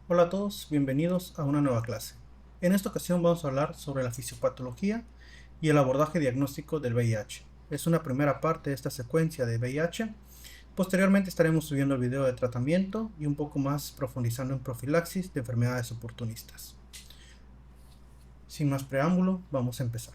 Hola a todos, bienvenidos a una nueva clase. En esta ocasión vamos a hablar sobre la fisiopatología y el abordaje diagnóstico del VIH. Es una primera parte de esta secuencia de VIH. Posteriormente estaremos subiendo el video de tratamiento y un poco más profundizando en profilaxis de enfermedades oportunistas. Sin más preámbulo, vamos a empezar.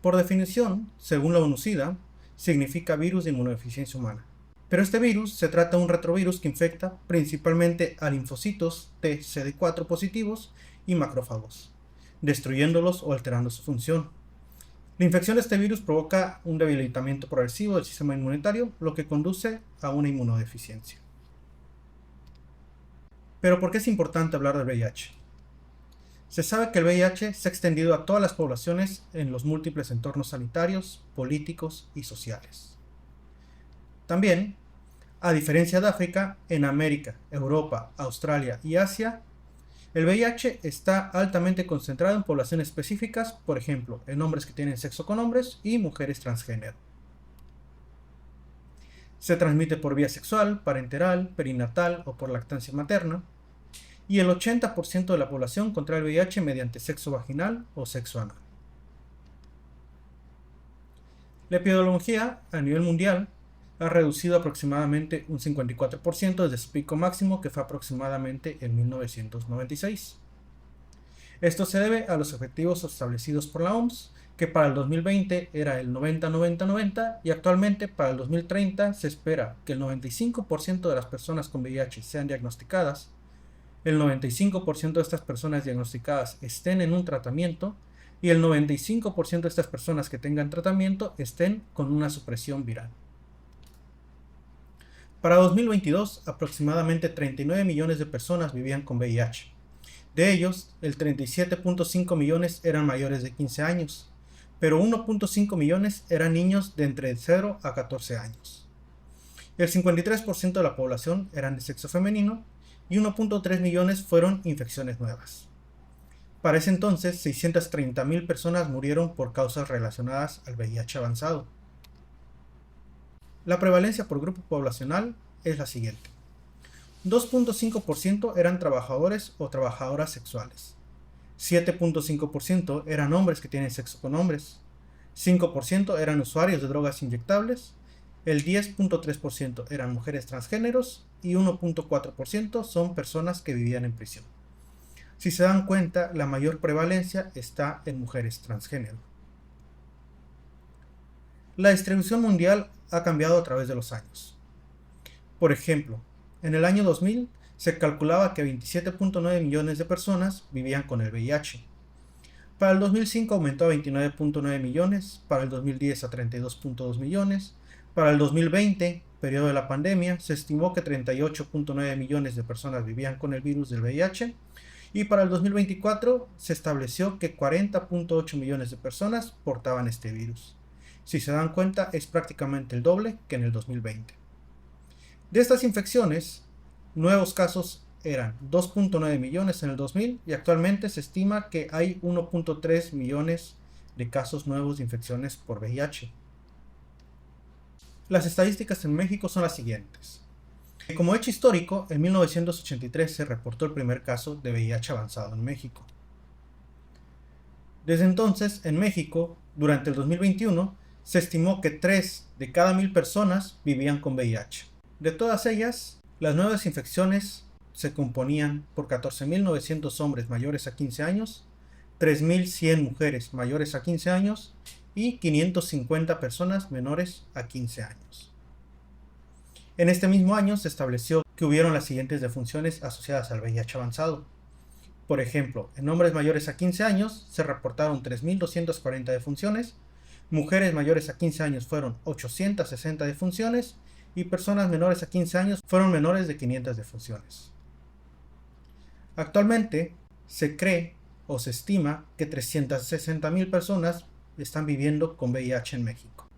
Por definición, según la ONU-SIDA, significa virus de inmunodeficiencia humana. Pero este virus se trata de un retrovirus que infecta principalmente a linfocitos T CD4 positivos y macrófagos, destruyéndolos o alterando su función. La infección de este virus provoca un debilitamiento progresivo del sistema inmunitario, lo que conduce a una inmunodeficiencia. Pero ¿por qué es importante hablar del VIH? Se sabe que el VIH se ha extendido a todas las poblaciones en los múltiples entornos sanitarios, políticos y sociales. También, a diferencia de África, en América, Europa, Australia y Asia, el VIH está altamente concentrado en poblaciones específicas, por ejemplo, en hombres que tienen sexo con hombres y mujeres transgénero. Se transmite por vía sexual, parenteral, perinatal o por lactancia materna, y el 80% de la población contrae el VIH mediante sexo vaginal o sexo anal. La epidemiología a nivel mundial ha reducido aproximadamente un 54% desde su pico máximo, que fue aproximadamente en 1996. Esto se debe a los objetivos establecidos por la OMS, que para el 2020 era el 90-90-90 y actualmente para el 2030 se espera que el 95% de las personas con VIH sean diagnosticadas, el 95% de estas personas diagnosticadas estén en un tratamiento y el 95% de estas personas que tengan tratamiento estén con una supresión viral. Para 2022, aproximadamente 39 millones de personas vivían con VIH. De ellos, el 37.5 millones eran mayores de 15 años, pero 1.5 millones eran niños de entre 0 a 14 años. El 53% de la población eran de sexo femenino y 1.3 millones fueron infecciones nuevas. Para ese entonces, 630.000 personas murieron por causas relacionadas al VIH avanzado. La prevalencia por grupo poblacional es la siguiente. 2.5% eran trabajadores o trabajadoras sexuales. 7.5% eran hombres que tienen sexo con hombres. 5% eran usuarios de drogas inyectables. El 10.3% eran mujeres transgéneros y 1.4% son personas que vivían en prisión. Si se dan cuenta, la mayor prevalencia está en mujeres transgénero. La distribución mundial ha cambiado a través de los años. Por ejemplo, en el año 2000 se calculaba que 27.9 millones de personas vivían con el VIH. Para el 2005 aumentó a 29.9 millones, para el 2010 a 32.2 millones, para el 2020, periodo de la pandemia, se estimó que 38.9 millones de personas vivían con el virus del VIH, y para el 2024 se estableció que 40.8 millones de personas portaban este virus. Si se dan cuenta, es prácticamente el doble que en el 2020. De estas infecciones, nuevos casos eran 2.9 millones en el 2000 y actualmente se estima que hay 1.3 millones de casos nuevos de infecciones por VIH. Las estadísticas en México son las siguientes. Como hecho histórico, en 1983 se reportó el primer caso de VIH avanzado en México. Desde entonces, en México, durante el 2021, se estimó que 3 de cada 1000 personas vivían con VIH. De todas ellas, las nuevas infecciones se componían por 14.900 hombres mayores a 15 años, 3.100 mujeres mayores a 15 años y 550 personas menores a 15 años. En este mismo año se estableció que hubieron las siguientes defunciones asociadas al VIH avanzado. Por ejemplo, en hombres mayores a 15 años se reportaron 3.240 defunciones, mujeres mayores a 15 años fueron 860 defunciones y personas menores a 15 años fueron menores de 500 defunciones. Actualmente se cree o se estima que 360.000 personas están viviendo con VIH en México.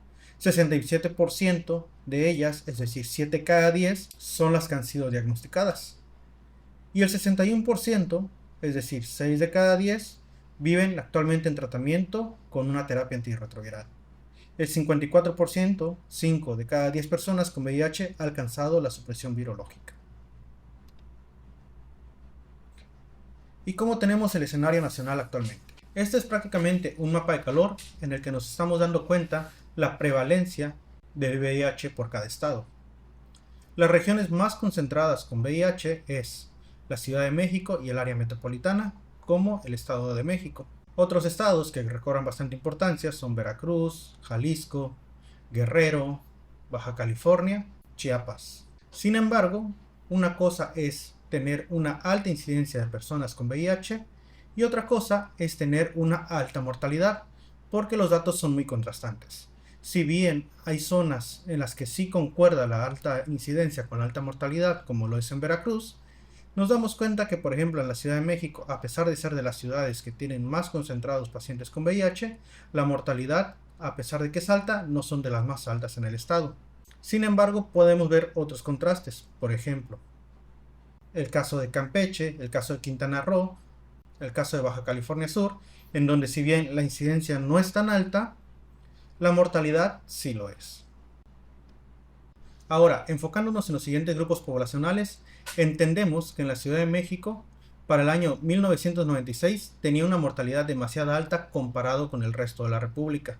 67% de ellas, es decir, 7 cada 10, son las que han sido diagnosticadas. Y el 61%, es decir, 6 de cada 10, viven actualmente en tratamiento con una terapia antirretroviral. El 54%, 5 de cada 10 personas con VIH, ha alcanzado la supresión virológica. y cómo tenemos el escenario nacional actualmente. Este es prácticamente un mapa de calor en el que nos estamos dando cuenta la prevalencia del VIH por cada estado. Las regiones más concentradas con VIH es la Ciudad de México y el área metropolitana, como el Estado de México. Otros estados que recobran bastante importancia son Veracruz, Jalisco, Guerrero, Baja California, Chiapas. Sin embargo, una cosa es tener una alta incidencia de personas con VIH y otra cosa es tener una alta mortalidad, porque los datos son muy contrastantes. Si bien hay zonas en las que sí concuerda la alta incidencia con la alta mortalidad, como lo es en Veracruz, nos damos cuenta que, por ejemplo, en la Ciudad de México, a pesar de ser de las ciudades que tienen más concentrados pacientes con VIH, la mortalidad, a pesar de que es alta, no son de las más altas en el estado. Sin embargo, podemos ver otros contrastes. Por ejemplo, el caso de Campeche, el caso de Quintana Roo, el caso de Baja California Sur, en donde si bien la incidencia no es tan alta, la mortalidad sí lo es. Ahora, enfocándonos en los siguientes grupos poblacionales, entendemos que en la Ciudad de México, para el año 1996, tenía una mortalidad demasiado alta comparado con el resto de la República.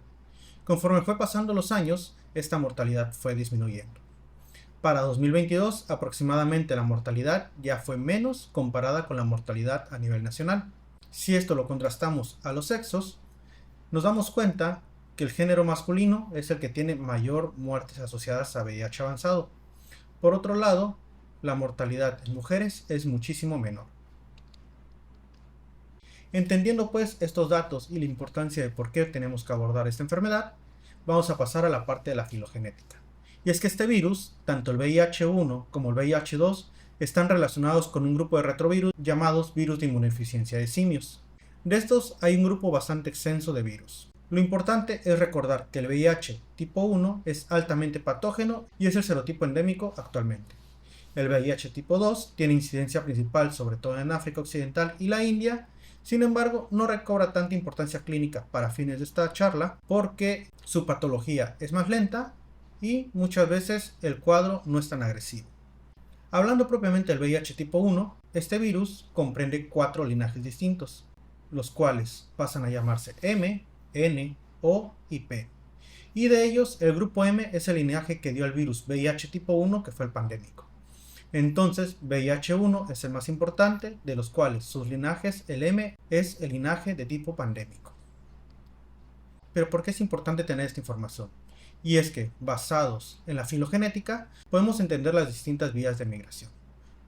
Conforme fue pasando los años, esta mortalidad fue disminuyendo. Para 2022, aproximadamente la mortalidad ya fue menos comparada con la mortalidad a nivel nacional. Si esto lo contrastamos a los sexos, nos damos cuenta que el género masculino es el que tiene mayor muertes asociadas a VIH avanzado. Por otro lado, la mortalidad en mujeres es muchísimo menor. Entendiendo pues estos datos y la importancia de por qué tenemos que abordar esta enfermedad, vamos a pasar a la parte de la filogenética. Y es que este virus, tanto el VIH-1 como el VIH-2, están relacionados con un grupo de retrovirus llamados virus de inmunodeficiencia de simios. De estos hay un grupo bastante extenso de virus. Lo importante es recordar que el VIH tipo 1 es altamente patógeno y es el serotipo endémico actualmente. El VIH tipo 2 tiene incidencia principal sobre todo en África Occidental y la India. Sin embargo, no recobra tanta importancia clínica para fines de esta charla porque su patología es más lenta y muchas veces el cuadro no es tan agresivo. Hablando propiamente del VIH tipo 1, este virus comprende 4 linajes distintos, los cuales pasan a llamarse M, N, O y P. Y de ellos, el grupo M es el linaje que dio al virus VIH tipo 1, que fue el pandémico. Entonces, VIH1 es el más importante, de los cuales sus linajes, el M es el linaje de tipo pandémico. Pero ¿por qué es importante tener esta información? Y es que, basados en la filogenética, podemos entender las distintas vías de migración.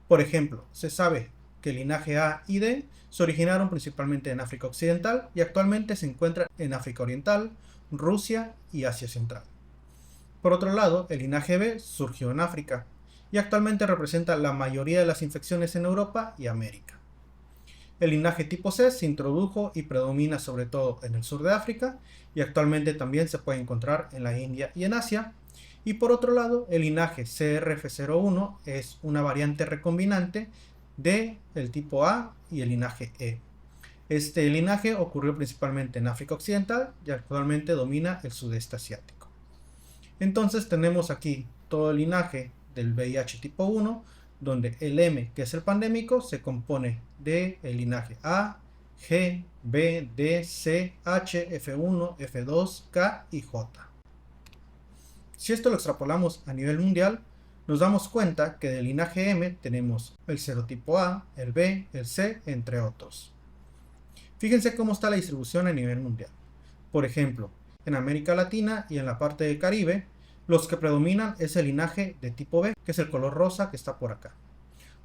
Por ejemplo, se sabe que el linaje A y D se originaron principalmente en África Occidental y actualmente se encuentran en África Oriental, Rusia y Asia Central. Por otro lado, el linaje B surgió en África y actualmente representa la mayoría de las infecciones en Europa y América. El linaje tipo C se introdujo y predomina sobre todo en el sur de África y actualmente también se puede encontrar en la India y en Asia. Y por otro lado, el linaje CRF01 es una variante recombinante del tipo A y el linaje E. Este linaje ocurrió principalmente en África Occidental y actualmente domina el sudeste asiático. Entonces tenemos aquí todo el linaje del VIH tipo 1, donde el M, que es el pandémico, se compone del linaje A, G, B, D, C, H, F1, F2, K y J. Si esto lo extrapolamos a nivel mundial, nos damos cuenta que del linaje M tenemos el serotipo A, el B, el C, entre otros. Fíjense cómo está la distribución a nivel mundial. Por ejemplo, en América Latina y en la parte del Caribe, los que predominan es el linaje de tipo B, que es el color rosa que está por acá.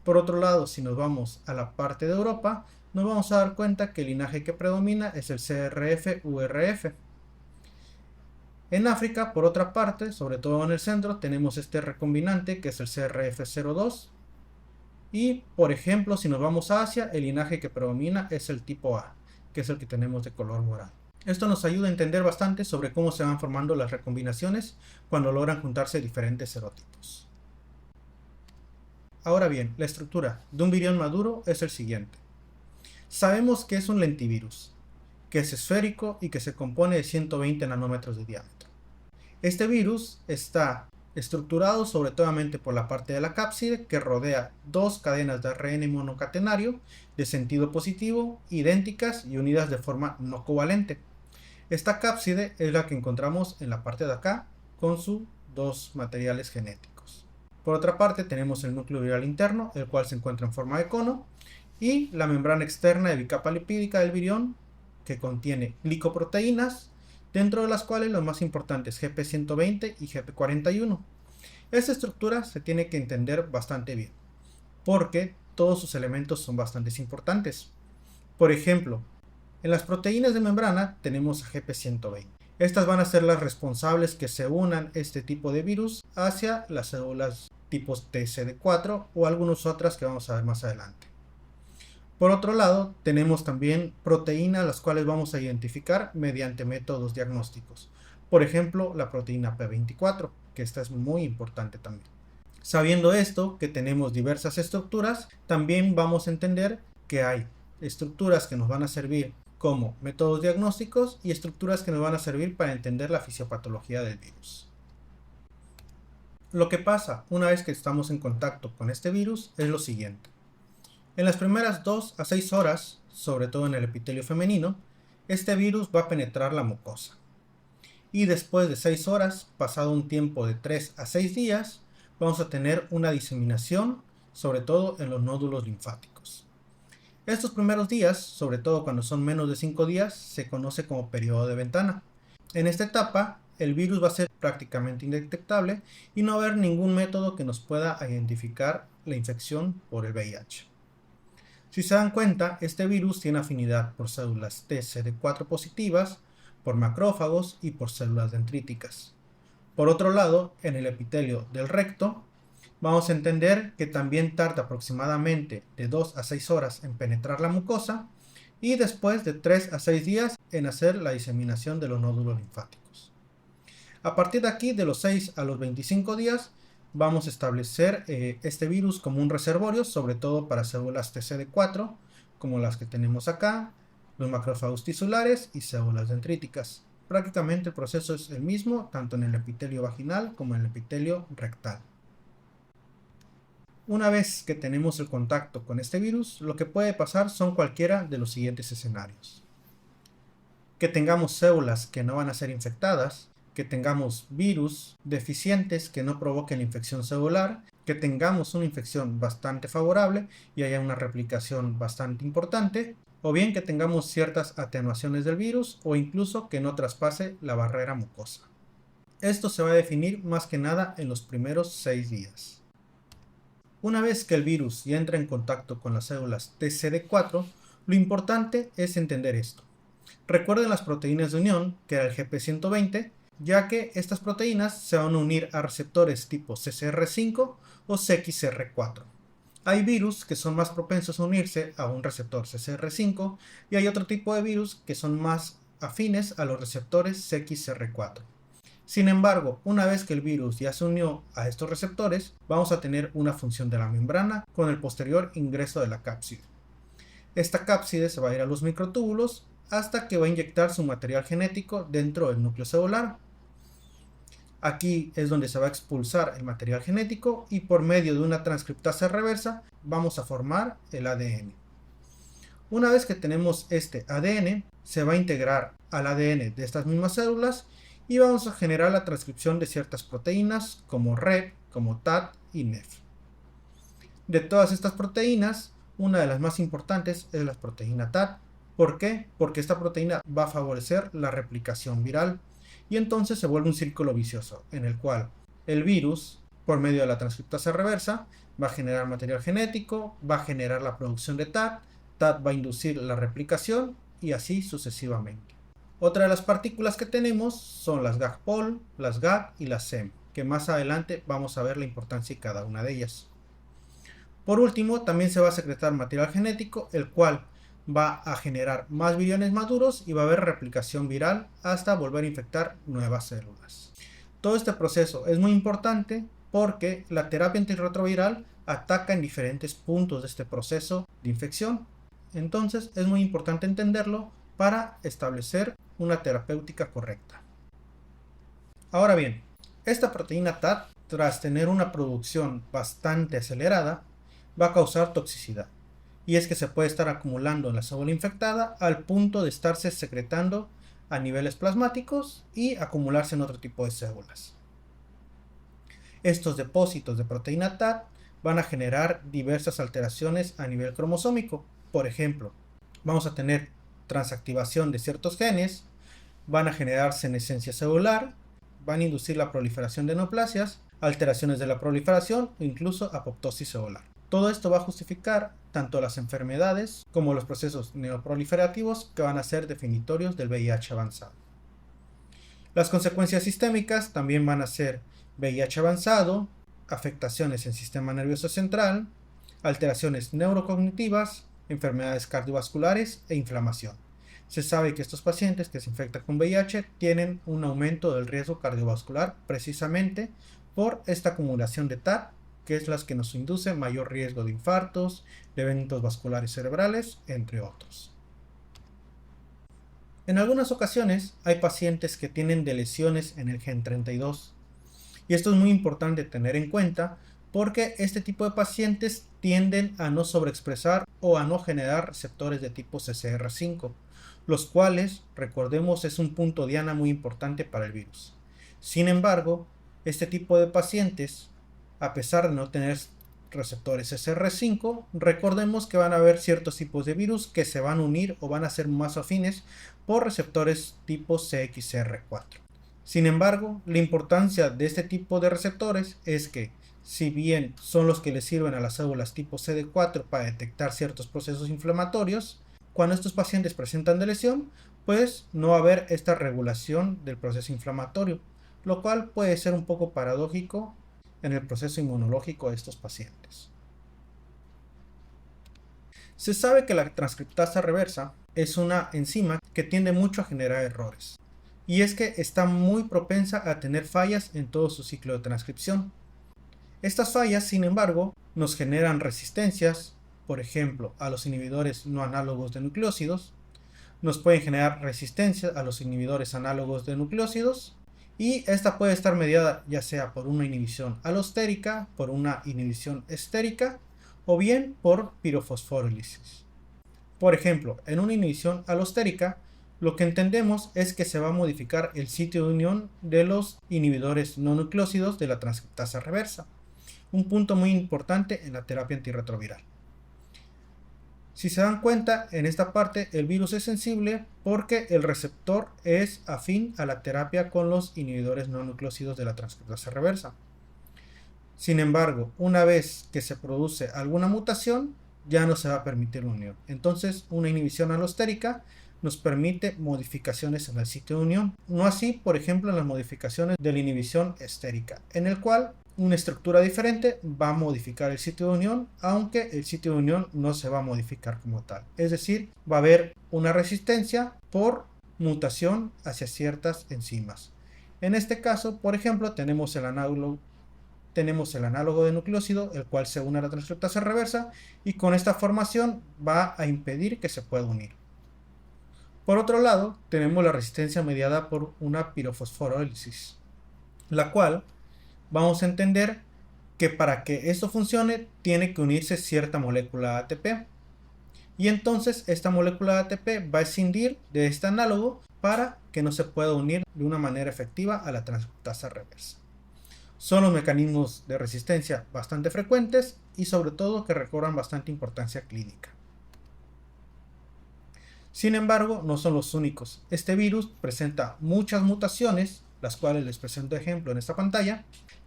Por otro lado, si nos vamos a la parte de Europa, nos vamos a dar cuenta que el linaje que predomina es el CRF-URF. En África, por otra parte, sobre todo en el centro, tenemos este recombinante que es el CRF02. Y, por ejemplo, si nos vamos a Asia, el linaje que predomina es el tipo A, que es el que tenemos de color morado. Esto nos ayuda a entender bastante sobre cómo se van formando las recombinaciones cuando logran juntarse diferentes serotipos. Ahora bien, la estructura de un virión maduro es el siguiente. Sabemos que es un lentivirus, que es esférico y que se compone de 120 nanómetros de diámetro. Este virus está estructurado sobre todo por la parte de la cápside que rodea dos cadenas de ARN monocatenario de sentido positivo, idénticas y unidas de forma no covalente. Esta cápside es la que encontramos en la parte de acá con sus dos materiales genéticos. Por otra parte tenemos el núcleo viral interno, el cual se encuentra en forma de cono, y la membrana externa de bicapa lipídica del virión, que contiene glicoproteínas, dentro de las cuales los más importantes GP120 y GP41. Esta estructura se tiene que entender bastante bien, porque todos sus elementos son bastante importantes. Por ejemplo, en las proteínas de membrana tenemos a GP120. Estas van a ser las responsables que se unan este tipo de virus hacia las células tipos TCD4 o algunas otras que vamos a ver más adelante. Por otro lado, tenemos también proteínas las cuales vamos a identificar mediante métodos diagnósticos. Por ejemplo, la proteína P24, que esta es muy importante también. Sabiendo esto, que tenemos diversas estructuras, también vamos a entender que hay estructuras que nos van a servir como métodos diagnósticos y estructuras que nos van a servir para entender la fisiopatología del virus. Lo que pasa una vez que estamos en contacto con este virus es lo siguiente. En las primeras 2 a 6 horas, sobre todo en el epitelio femenino, este virus va a penetrar la mucosa. Y después de 6 horas, pasado un tiempo de 3 a 6 días, vamos a tener una diseminación, sobre todo en los nódulos linfáticos. Estos primeros días, sobre todo cuando son menos de 5 días, se conoce como periodo de ventana. En esta etapa, el virus va a ser prácticamente indetectable y no va a haber ningún método que nos pueda identificar la infección por el VIH. Si se dan cuenta, este virus tiene afinidad por células TCD4 positivas, por macrófagos y por células dendríticas. Por otro lado, en el epitelio del recto, vamos a entender que también tarda aproximadamente de 2 a 6 horas en penetrar la mucosa y después de 3 a 6 días en hacer la diseminación de los nódulos linfáticos. A partir de aquí, de los 6 a los 25 días, vamos a establecer este virus como un reservorio, sobre todo para células TCD4, como las que tenemos acá, los macrófagos tisulares y células dendríticas. Prácticamente el proceso es el mismo, tanto en el epitelio vaginal como en el epitelio rectal. Una vez que tenemos el contacto con este virus, lo que puede pasar son cualquiera de los siguientes escenarios. Que tengamos células que no van a ser infectadas, que tengamos virus deficientes que no provoquen infección celular, que tengamos una infección bastante favorable y haya una replicación bastante importante, o bien que tengamos ciertas atenuaciones del virus o incluso que no traspase la barrera mucosa. Esto se va a definir más que nada en los primeros 6 días. Una vez que el virus ya entra en contacto con las células TCD4, lo importante es entender esto. Recuerden las proteínas de unión, que era el GP120, ya que estas proteínas se van a unir a receptores tipo CCR5 o CXR4. Hay virus que son más propensos a unirse a un receptor CCR5 y hay otro tipo de virus que son más afines a los receptores CXR4. Sin embargo, una vez que el virus ya se unió a estos receptores, vamos a tener una función de la membrana con el posterior ingreso de la cápside. Esta cápside se va a ir a los microtúbulos hasta que va a inyectar su material genético dentro del núcleo celular. Aquí es donde se va a expulsar el material genético y por medio de una transcriptasa reversa vamos a formar el ADN. Una vez que tenemos este ADN, se va a integrar al ADN de estas mismas células y vamos a generar la transcripción de ciertas proteínas como Rep, como TAT y NEF. De todas estas proteínas, una de las más importantes es la proteína TAT. ¿Por qué? Porque esta proteína va a favorecer la replicación viral. Y entonces se vuelve un círculo vicioso en el cual el virus, por medio de la transcriptasa reversa, va a generar material genético, va a generar la producción de TAT, TAT va a inducir la replicación y así sucesivamente. Otra de las partículas que tenemos son las GAG-POL, las GAG y las SEM, que más adelante vamos a ver la importancia de cada una de ellas. Por último, también se va a secretar material genético, el cual va a generar más viriones maduros y va a haber replicación viral hasta volver a infectar nuevas células. Todo este proceso es muy importante porque la terapia antirretroviral ataca en diferentes puntos de este proceso de infección. Entonces es muy importante entenderlo para establecer una terapéutica correcta. Ahora bien, esta proteína TAT tras tener una producción bastante acelerada, va a causar toxicidad. Y es que se puede estar acumulando en la célula infectada al punto de estarse secretando a niveles plasmáticos y acumularse en otro tipo de células. Estos depósitos de proteína TAT van a generar diversas alteraciones a nivel cromosómico. Por ejemplo, vamos a tener transactivación de ciertos genes, van a generar senescencia celular, van a inducir la proliferación de neoplasias, alteraciones de la proliferación o incluso apoptosis celular. Todo esto va a justificar tanto las enfermedades como los procesos neoproliferativos que van a ser definitorios del VIH avanzado. Las consecuencias sistémicas también van a ser VIH avanzado, afectaciones en el sistema nervioso central, alteraciones neurocognitivas, enfermedades cardiovasculares e inflamación. Se sabe que estos pacientes que se infectan con VIH tienen un aumento del riesgo cardiovascular precisamente por esta acumulación de TAT, que es la que nos induce mayor riesgo de infartos, de eventos vasculares cerebrales, entre otros. En algunas ocasiones hay pacientes que tienen deleciones en el gen 32. Y esto es muy importante tener en cuenta porque este tipo de pacientes tienden a no sobreexpresar o a no generar receptores de tipo CCR5, los cuales, recordemos, es un punto diana muy importante para el virus. Sin embargo, este tipo de pacientes, a pesar de no tener receptores CCR5, recordemos que van a haber ciertos tipos de virus que se van a unir o van a ser más afines por receptores tipo CXCR4. Sin embargo, la importancia de este tipo de receptores es que, si bien son los que le sirven a las células tipo CD4 para detectar ciertos procesos inflamatorios, cuando estos pacientes presentan de lesión, pues no va a haber esta regulación del proceso inflamatorio, lo cual puede ser un poco paradójico en el proceso inmunológico de estos pacientes. Se sabe que la transcriptasa reversa es una enzima que tiende mucho a generar errores, y es que está muy propensa a tener fallas en todo su ciclo de transcripción. Estas fallas, sin embargo, nos generan resistencias, por ejemplo, a los inhibidores no análogos de nucleósidos, nos pueden generar resistencia a los inhibidores análogos de nucleósidos, y esta puede estar mediada ya sea por una inhibición alostérica, por una inhibición estérica o bien por pirofosforílisis. Por ejemplo, en una inhibición alostérica, lo que entendemos es que se va a modificar el sitio de unión de los inhibidores no nucleósidos de la transcriptasa reversa, un punto muy importante en la terapia antirretroviral. Si se dan cuenta, en esta parte el virus es sensible porque el receptor es afín a la terapia con los inhibidores no nucleósidos de la transcriptasa reversa. Sin embargo, una vez que se produce alguna mutación, ya no se va a permitir la unión. Entonces, una inhibición alostérica nos permite modificaciones en el sitio de unión. No así, por ejemplo, en las modificaciones de la inhibición estérica, en el cual una estructura diferente va a modificar el sitio de unión, aunque el sitio de unión no se va a modificar como tal. Es decir, va a haber una resistencia por mutación hacia ciertas enzimas. En este caso, por ejemplo, tenemos el análogo de nucleósido, el cual se une a la transcriptasa reversa, y con esta formación va a impedir que se pueda unir. Por otro lado, tenemos la resistencia mediada por una pirofosforílisis, la cual vamos a entender que para que esto funcione tiene que unirse cierta molécula ATP. Y entonces esta molécula ATP va a escindir de este análogo para que no se pueda unir de una manera efectiva a la transcriptasa reversa. Son los mecanismos de resistencia bastante frecuentes y sobre todo que recobran bastante importancia clínica. Sin embargo, no son los únicos. Este virus presenta muchas mutaciones, las cuales les presento ejemplo en esta pantalla,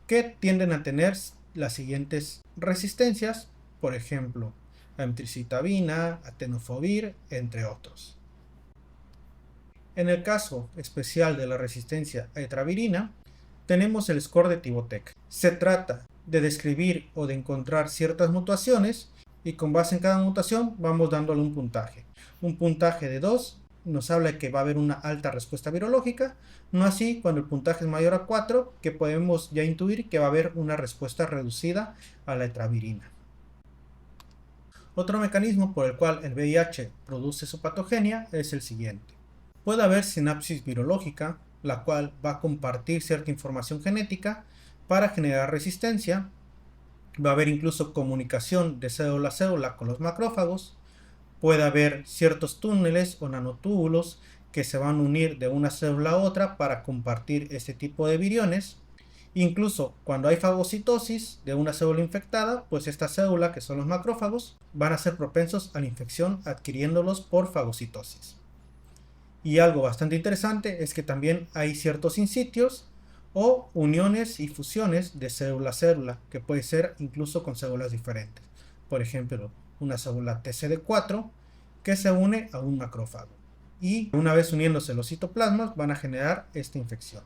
que tienden a tener las siguientes resistencias, por ejemplo, a emtricitabina, a tenofovir, entre otros. En el caso especial de la resistencia a etravirina, tenemos el score de Tivotec. Se trata de describir o de encontrar ciertas mutaciones y con base en cada mutación vamos dándole un puntaje. Un puntaje de 2 nos habla de que va a haber una alta respuesta virológica, no así cuando el puntaje es mayor a 4, que podemos ya intuir que va a haber una respuesta reducida a la etravirina. Otro mecanismo por el cual el VIH produce su patogenia es el siguiente. Puede haber sinapsis virológica, la cual va a compartir cierta información genética para generar resistencia. Va a haber incluso comunicación de célula a célula con los macrófagos. Puede haber ciertos túneles o nanotúbulos que se van a unir de una célula a otra para compartir este tipo de viriones. Incluso cuando hay fagocitosis de una célula infectada, pues esta célula, que son los macrófagos, van a ser propensos a la infección adquiriéndolos por fagocitosis. Y algo bastante interesante es que también hay ciertos in sitios o uniones y fusiones de célula a célula, que puede ser incluso con células diferentes. Por ejemplo, una célula TCD4 que se une a un macrófago. Y una vez uniéndose los citoplasmas van a generar esta infección.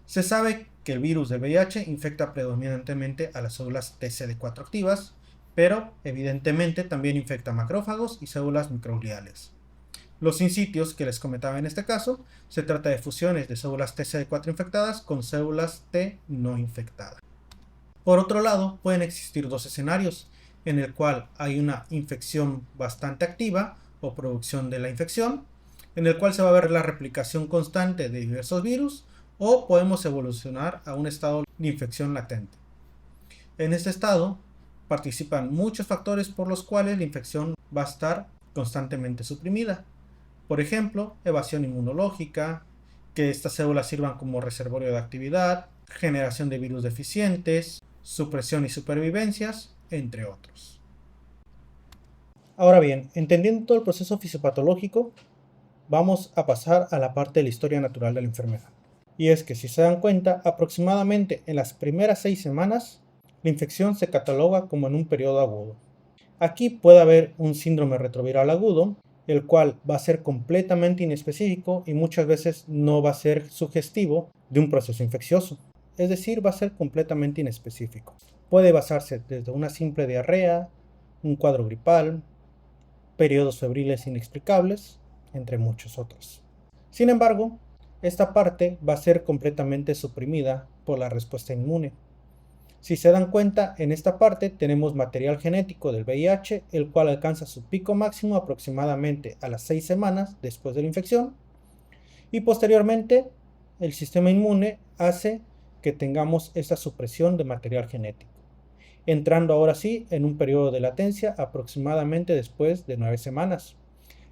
Se sabe que el virus del VIH infecta predominantemente a las células TCD4 activas, pero evidentemente también infecta macrófagos y células microgliales. Los in sitios que les comentaba en este caso, se trata de fusiones de células TCD4 infectadas con células T no infectadas. Por otro lado, pueden existir dos escenarios, en el cual hay una infección bastante activa o producción de la infección, en el cual se va a ver la replicación constante de diversos virus, o podemos evolucionar a un estado de infección latente. En este estado participan muchos factores por los cuales la infección va a estar constantemente suprimida. Por ejemplo, evasión inmunológica, que estas células sirvan como reservorio de actividad, generación de virus deficientes, supresión y supervivencias, entre otros. Ahora bien, entendiendo todo el proceso fisiopatológico, vamos a pasar a la parte de la historia natural de la enfermedad. Y es que, si se dan cuenta, aproximadamente en las primeras 6 semanas, la infección se cataloga como en un periodo agudo. Aquí puede haber un síndrome retroviral agudo, el cual va a ser completamente inespecífico y muchas veces no va a ser sugestivo de un proceso infeccioso. Es decir, va a ser completamente inespecífico. Puede basarse desde una simple diarrea, un cuadro gripal, periodos febriles inexplicables, entre muchos otros. Sin embargo, esta parte va a ser completamente suprimida por la respuesta inmune. Si se dan cuenta, en esta parte tenemos material genético del VIH, el cual alcanza su pico máximo aproximadamente a las 6 semanas después de la infección, y posteriormente el sistema inmune hace que tengamos esta supresión de material genético, entrando ahora sí en un periodo de latencia aproximadamente después de 9 semanas,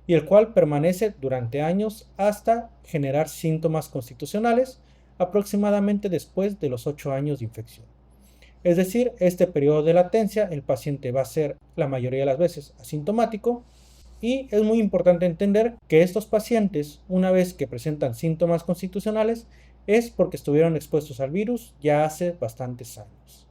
y el cual permanece durante años hasta generar síntomas constitucionales aproximadamente después de los 8 años de infección. Es decir, este periodo de latencia el paciente va a ser la mayoría de las veces asintomático, y es muy importante entender que estos pacientes, una vez que presentan síntomas constitucionales, es porque estuvieron expuestos al virus ya hace bastantes años.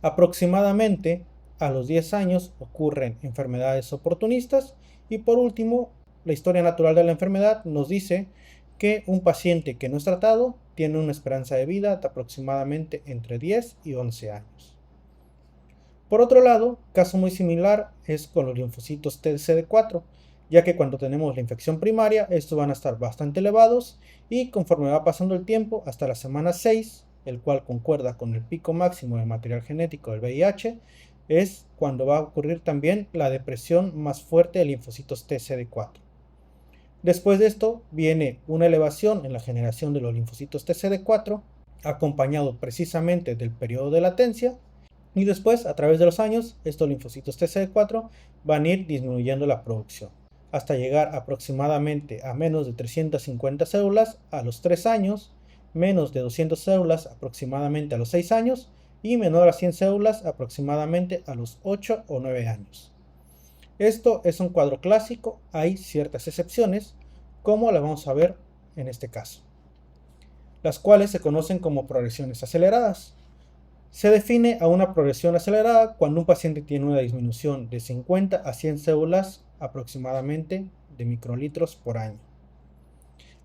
Aproximadamente a los 10 años ocurren enfermedades oportunistas, y por último, la historia natural de la enfermedad nos dice que un paciente que no es tratado tiene una esperanza de vida de aproximadamente entre 10 y 11 años. Por otro lado, caso muy similar es con los linfocitos TCD4, ya que cuando tenemos la infección primaria, estos van a estar bastante elevados, y conforme va pasando el tiempo, hasta la semana 6, el cual concuerda con el pico máximo de material genético del VIH, es cuando va a ocurrir también la depresión más fuerte de linfocitos TCD4. Después de esto viene una elevación en la generación de los linfocitos TCD4, acompañado precisamente del periodo de latencia, y después, a través de los años, estos linfocitos TCD4 van a ir disminuyendo la producción, hasta llegar aproximadamente a menos de 350 células a los 3 años, menos de 200 células aproximadamente a los 6 años, y menor a 100 células aproximadamente a los 8 o 9 años. Esto es un cuadro clásico, hay ciertas excepciones, como la vamos a ver en este caso, las cuales se conocen como progresiones aceleradas. Se define a una progresión acelerada cuando un paciente tiene una disminución de 50 a 100 células aproximadamente de microlitros por año.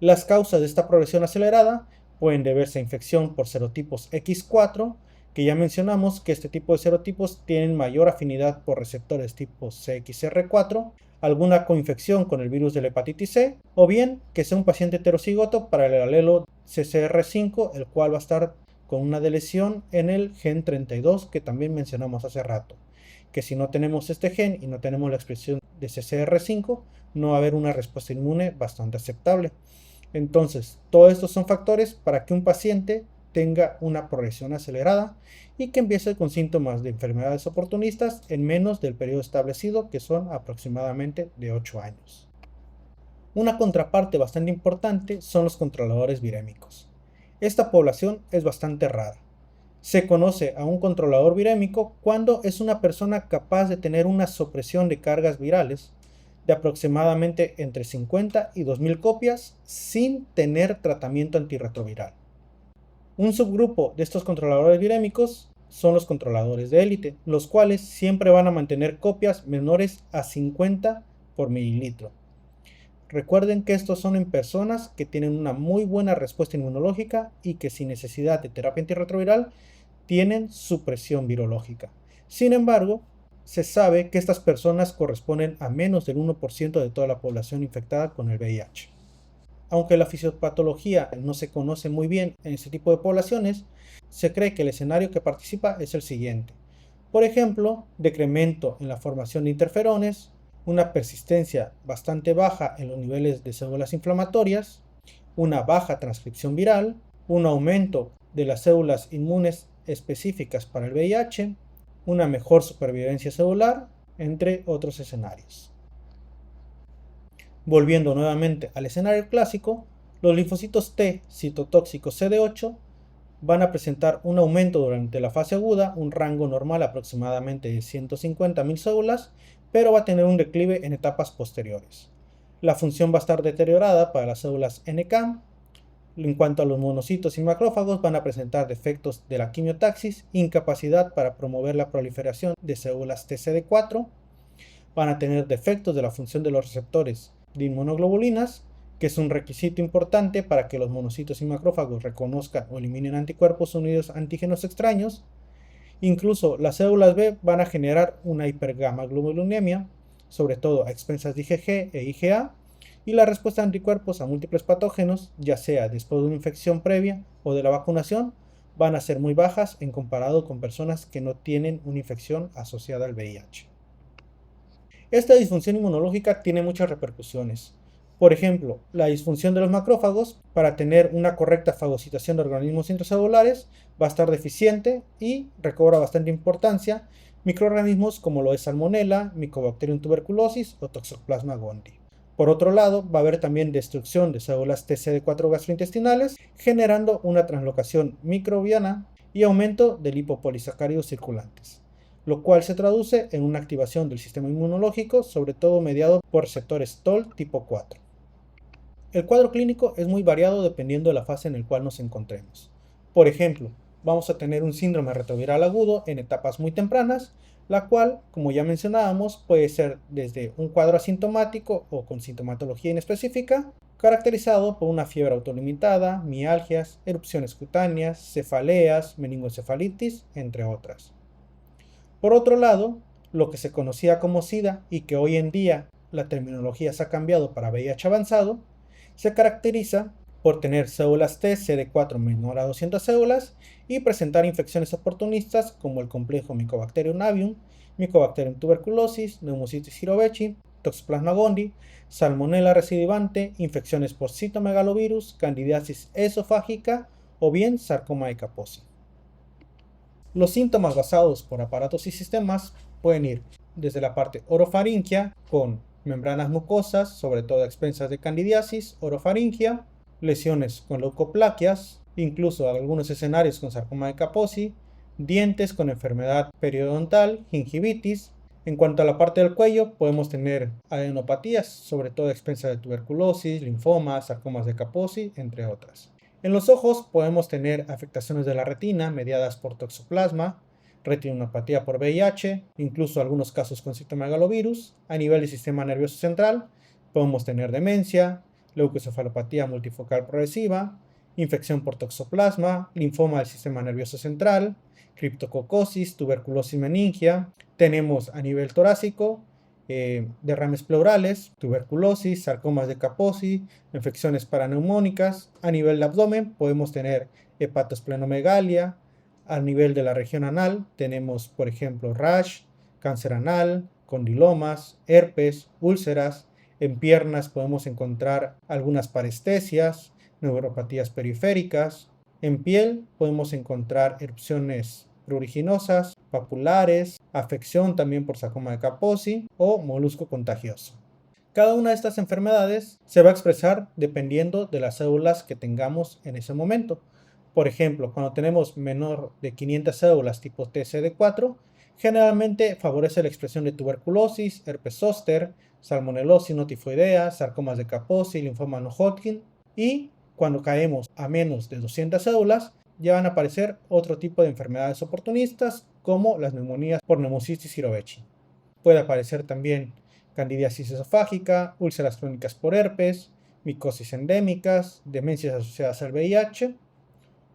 Las causas de esta progresión acelerada pueden deberse a infección por serotipos X4, que ya mencionamos que este tipo de serotipos tienen mayor afinidad por receptores tipo CXR4, alguna coinfección con el virus de la hepatitis C, o bien que sea un paciente heterocigoto para el alelo CCR5, el cual va a estar con una deleción en el gen 32 que también mencionamos hace rato, que si no tenemos este gen y no tenemos la expresión de CCR5, no va a haber una respuesta inmune bastante aceptable. Entonces, todos estos son factores para que un paciente tenga una progresión acelerada y que empiece con síntomas de enfermedades oportunistas en menos del periodo establecido, que son aproximadamente de 8 años. Una contraparte bastante importante son los controladores virémicos. Esta población es bastante rara. Se conoce a un controlador virémico cuando es una persona capaz de tener una supresión de cargas virales de aproximadamente entre 50 y 2000 copias sin tener tratamiento antirretroviral. Un subgrupo de estos controladores virémicos son los controladores de élite, los cuales siempre van a mantener copias menores a 50 por mililitro. Recuerden que estos son en personas que tienen una muy buena respuesta inmunológica y que sin necesidad de terapia antirretroviral tienen supresión virológica. Sin embargo, se sabe que estas personas corresponden a menos del 1% de toda la población infectada con el VIH. Aunque la fisiopatología no se conoce muy bien en este tipo de poblaciones, se cree que el escenario que participa es el siguiente. Por ejemplo, decremento en la formación de interferones, una persistencia bastante baja en los niveles de células inflamatorias, una baja transcripción viral, un aumento de las células inmunes específicas para el VIH, una mejor supervivencia celular, entre otros escenarios. Volviendo nuevamente al escenario clásico, los linfocitos T citotóxicos CD8 van a presentar un aumento durante la fase aguda, un rango normal aproximadamente de 150.000 células, pero va a tener un declive en etapas posteriores. La función va a estar deteriorada para las células NK. En cuanto a los monocitos y macrófagos, van a presentar defectos de la quimiotaxis, incapacidad para promover la proliferación de células TCD4, van a tener defectos de la función de los receptores de inmunoglobulinas, que es un requisito importante para que los monocitos y macrófagos reconozcan o eliminen anticuerpos unidos a antígenos extraños. Incluso las células B van a generar una hipergamaglobulinemia, sobre todo a expensas de IgG e IgA, y la respuesta de anticuerpos a múltiples patógenos, ya sea después de una infección previa o de la vacunación, van a ser muy bajas en comparado con personas que no tienen una infección asociada al VIH. Esta disfunción inmunológica tiene muchas repercusiones. Por ejemplo, la disfunción de los macrófagos para tener una correcta fagocitación de organismos intracelulares va a estar deficiente y recobra bastante importancia microorganismos como lo es Salmonella, Mycobacterium tuberculosis o Toxoplasma gondii. Por otro lado, va a haber también destrucción de células TCD4 gastrointestinales, generando una translocación microbiana y aumento de lipopolisacáridos circulantes, lo cual se traduce en una activación del sistema inmunológico, sobre todo mediado por receptores TOL tipo 4. El cuadro clínico es muy variado dependiendo de la fase en la cual nos encontremos. Por ejemplo, vamos a tener un síndrome retroviral agudo en etapas muy tempranas, la cual, como ya mencionábamos, puede ser desde un cuadro asintomático o con sintomatología inespecífica, caracterizado por una fiebre autolimitada, mialgias, erupciones cutáneas, cefaleas, meningoencefalitis, entre otras. Por otro lado, lo que se conocía como SIDA y que hoy en día la terminología se ha cambiado para VIH avanzado, se caracteriza por tener células T CD4 menor a 200 células y presentar infecciones oportunistas como el complejo Mycobacterium avium, Mycobacterium tuberculosis, Pneumocystis jirovecii, Toxoplasma gondii, Salmonella recidivante, infecciones por citomegalovirus, candidiasis esofágica o bien sarcoma de Kaposi. Los síntomas basados por aparatos y sistemas pueden ir desde la parte orofaringia con membranas mucosas, sobre todo a expensas de candidiasis, orofaringia, lesiones con leucoplaquias, incluso algunos escenarios con sarcoma de Kaposi, dientes con enfermedad periodontal, gingivitis. En cuanto a la parte del cuello, podemos tener adenopatías, sobre todo a expensas de tuberculosis, linfomas, sarcomas de Kaposi, entre otras. En los ojos podemos tener afectaciones de la retina mediadas por toxoplasma, retinopatía por VIH, incluso algunos casos con citomegalovirus. A nivel del sistema nervioso central podemos tener demencia, leucoencefalopatía multifocal progresiva, infección por toxoplasma, linfoma del sistema nervioso central, criptococosis, tuberculosis meningia. Tenemos a nivel torácico derrames pleurales, tuberculosis, sarcomas de Kaposi, infecciones paraneumónicas. A nivel de abdomen podemos tener hepatosplenomegalia. A nivel de la región anal tenemos, por ejemplo, rash, cáncer anal, condilomas, herpes, úlceras. En piernas podemos encontrar algunas parestesias, neuropatías periféricas. En piel podemos encontrar erupciones pruriginosas, papulares, afección también por sarcoma de Kaposi o molusco contagioso. Cada una de estas enfermedades se va a expresar dependiendo de las células que tengamos en ese momento. Por ejemplo, cuando tenemos menor de 500 células tipo TCD4, generalmente favorece la expresión de tuberculosis, herpes zóster, salmonelosis no tifoidea, sarcomas de Kaposi, linfoma no Hodgkin, y cuando caemos a menos de 200 células, ya van a aparecer otro tipo de enfermedades oportunistas como las neumonías por Pneumocystis jirovecii. Puede aparecer también candidiasis esofágica, úlceras crónicas por herpes, micosis endémicas, demencias asociadas al VIH,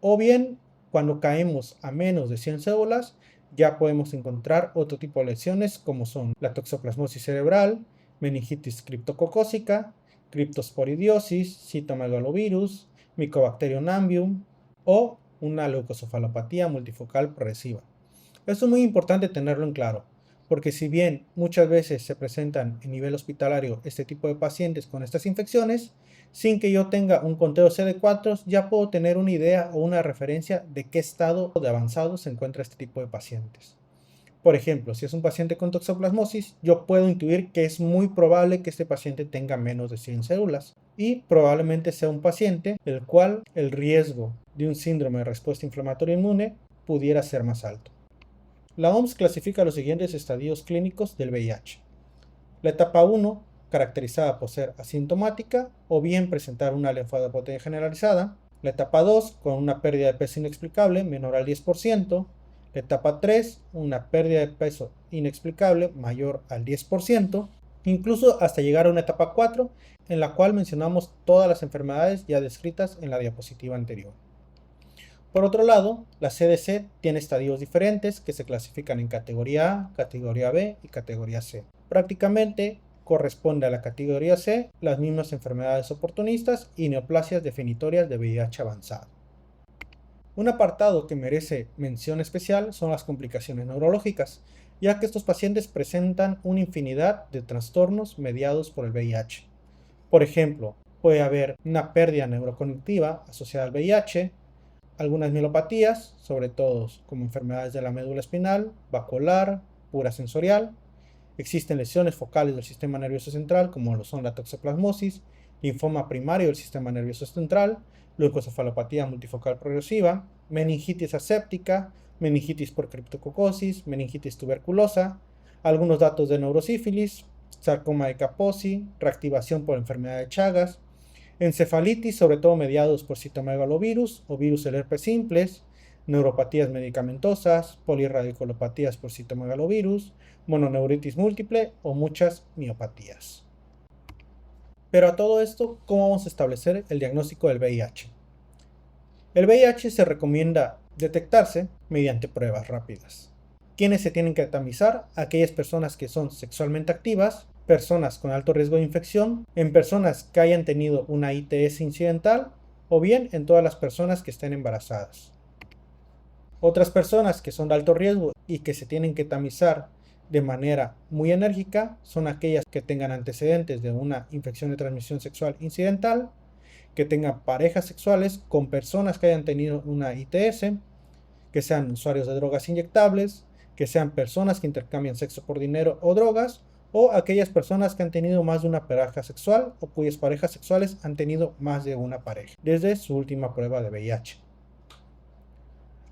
o bien cuando caemos a menos de 100 células ya podemos encontrar otro tipo de lesiones como son la toxoplasmosis cerebral, meningitis criptococócica, criptosporidiosis, citomegalovirus, Mycobacterium ambium o una leucocefalopatía multifocal progresiva. Esto es muy importante tenerlo en claro, porque si bien muchas veces se presentan en nivel hospitalario este tipo de pacientes con estas infecciones, sin que yo tenga un conteo CD4, ya puedo tener una idea o una referencia de qué estado de avanzado se encuentra este tipo de pacientes. Por ejemplo, si es un paciente con toxoplasmosis, yo puedo intuir que es muy probable que este paciente tenga menos de 100 células y probablemente sea un paciente el cual el riesgo de un síndrome de respuesta inflamatoria inmune pudiera ser más alto. La OMS clasifica los siguientes estadios clínicos del VIH. La etapa 1, caracterizada por ser asintomática o bien presentar una linfadenopatía generalizada. La etapa 2, con una pérdida de peso inexplicable menor al 10%. La etapa 3, una pérdida de peso inexplicable mayor al 10%. Incluso hasta llegar a una etapa 4, en la cual mencionamos todas las enfermedades ya descritas en la diapositiva anterior. Por otro lado, la CDC tiene estadios diferentes que se clasifican en categoría A, categoría B y categoría C. Prácticamente corresponde a la categoría C las mismas enfermedades oportunistas y neoplasias definitorias de VIH avanzado. Un apartado que merece mención especial son las complicaciones neurológicas, ya que estos pacientes presentan una infinidad de trastornos mediados por el VIH. Por ejemplo, puede haber una pérdida neurocognitiva asociada al VIH, algunas mielopatías, sobre todo como enfermedades de la médula espinal, vacuolar, pura sensorial. Existen lesiones focales del sistema nervioso central, como lo son la toxoplasmosis, linfoma primario del sistema nervioso central, leucocefalopatía multifocal progresiva, meningitis aséptica, meningitis por criptococosis, meningitis tuberculosa, algunos datos de neurosífilis, sarcoma de Kaposi, reactivación por enfermedad de Chagas, encefalitis, sobre todo mediados por citomegalovirus o virus del herpes simples, neuropatías medicamentosas, polirradiculopatías por citomegalovirus, mononeuritis múltiple o muchas miopatías. Pero a todo esto, ¿cómo vamos a establecer el diagnóstico del VIH? El VIH se recomienda detectarse mediante pruebas rápidas. ¿Quiénes se tienen que tamizar? Aquellas personas que son sexualmente activas, personas con alto riesgo de infección, en personas que hayan tenido una ITS incidental o bien en todas las personas que estén embarazadas. Otras personas que son de alto riesgo y que se tienen que tamizar de manera muy enérgica son aquellas que tengan antecedentes de una infección de transmisión sexual incidental, que tengan parejas sexuales con personas que hayan tenido una ITS, que sean usuarios de drogas inyectables, que sean personas que intercambian sexo por dinero o drogas, o aquellas personas que han tenido más de una pareja sexual o cuyas parejas sexuales han tenido más de una pareja desde su última prueba de VIH.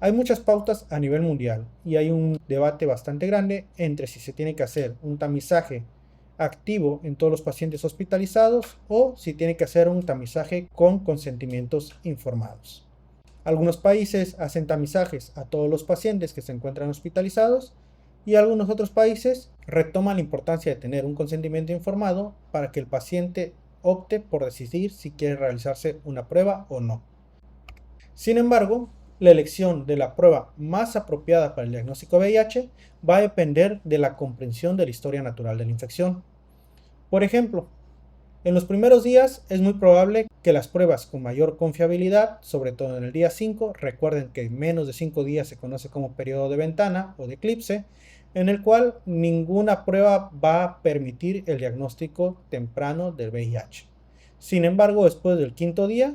Hay muchas pautas a nivel mundial y hay un debate bastante grande entre si se tiene que hacer un tamizaje activo en todos los pacientes hospitalizados o si tiene que hacer un tamizaje con consentimientos informados. Algunos países hacen tamizajes a todos los pacientes que se encuentran hospitalizados y algunos otros países retoman la importancia de tener un consentimiento informado para que el paciente opte por decidir si quiere realizarse una prueba o no. Sin embargo, la elección de la prueba más apropiada para el diagnóstico de VIH va a depender de la comprensión de la historia natural de la infección. Por ejemplo, en los primeros días es muy probable que las pruebas con mayor confiabilidad, sobre todo en el día 5, recuerden que menos de 5 días se conoce como periodo de ventana o de eclipse, en el cual ninguna prueba va a permitir el diagnóstico temprano del VIH. Sin embargo, después del quinto día,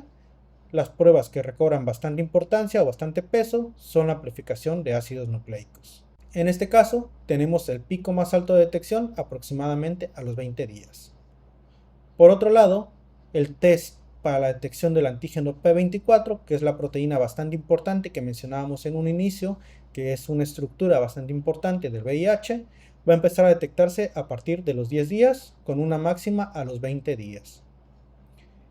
las pruebas que recobran bastante importancia o bastante peso son la amplificación de ácidos nucleicos. En este caso, tenemos el pico más alto de detección aproximadamente a los 20 días. Por otro lado, el test para la detección del antígeno P24, que es la proteína bastante importante que mencionábamos en un inicio, que es una estructura bastante importante del VIH, va a empezar a detectarse a partir de los 10 días, con una máxima a los 20 días.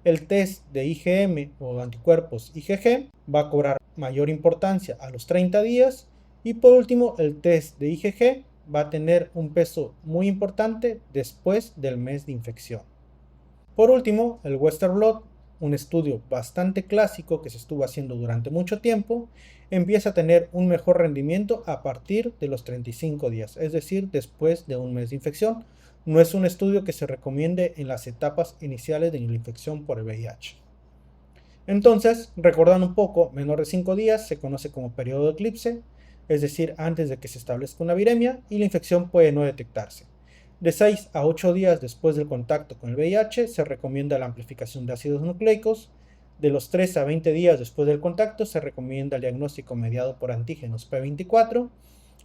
El test de IgM o anticuerpos IgG va a cobrar mayor importancia a los 30 días. Y por último, el test de IgG va a tener un peso muy importante después del mes de infección. Por último, el Western Blot, un estudio bastante clásico que se estuvo haciendo durante mucho tiempo, empieza a tener un mejor rendimiento a partir de los 35 días, es decir, después de un mes de infección. No es un estudio que se recomiende en las etapas iniciales de la infección por el VIH. Entonces, recordando un poco, menor de 5 días se conoce como periodo de eclipse, es decir, antes de que se establezca una viremia, y la infección puede no detectarse. De 6 a 8 días después del contacto con el VIH se recomienda la amplificación de ácidos nucleicos. De los 3 a 20 días después del contacto se recomienda el diagnóstico mediado por antígenos P24.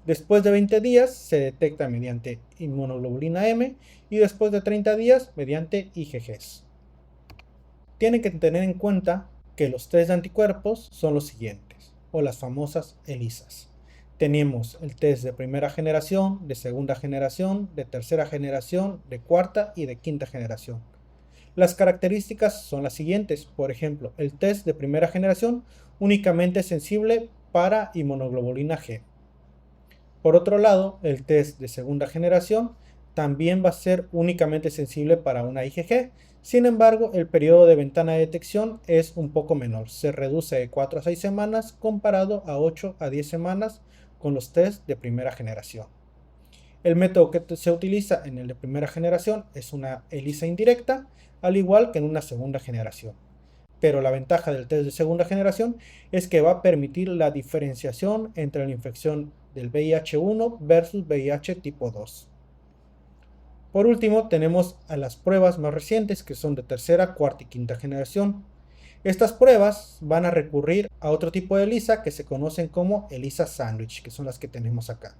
Después de 20 días se detecta mediante inmunoglobulina M y después de 30 días mediante IgGs. Tienen que tener en cuenta que los test de anticuerpos son los siguientes, o las famosas ELISAs. Tenemos el test de primera generación, de segunda generación, de tercera generación, de cuarta y de quinta generación. Las características son las siguientes. Por ejemplo, el test de primera generación únicamente es sensible para inmunoglobulina G. Por otro lado, el test de segunda generación también va a ser únicamente sensible para una IgG. Sin embargo, el periodo de ventana de detección es un poco menor. Se reduce de 4 a 6 semanas comparado a 8 a 10 semanas con los test de primera generación. El método que se utiliza en el de primera generación es una ELISA indirecta, al igual que en una segunda generación. Pero la ventaja del test de segunda generación es que va a permitir la diferenciación entre la infección del VIH-1 versus VIH tipo 2. Por último, tenemos a las pruebas más recientes que son de tercera, cuarta y quinta generación. Estas pruebas van a recurrir a otro tipo de ELISA que se conocen como ELISA sándwich, que son las que tenemos acá.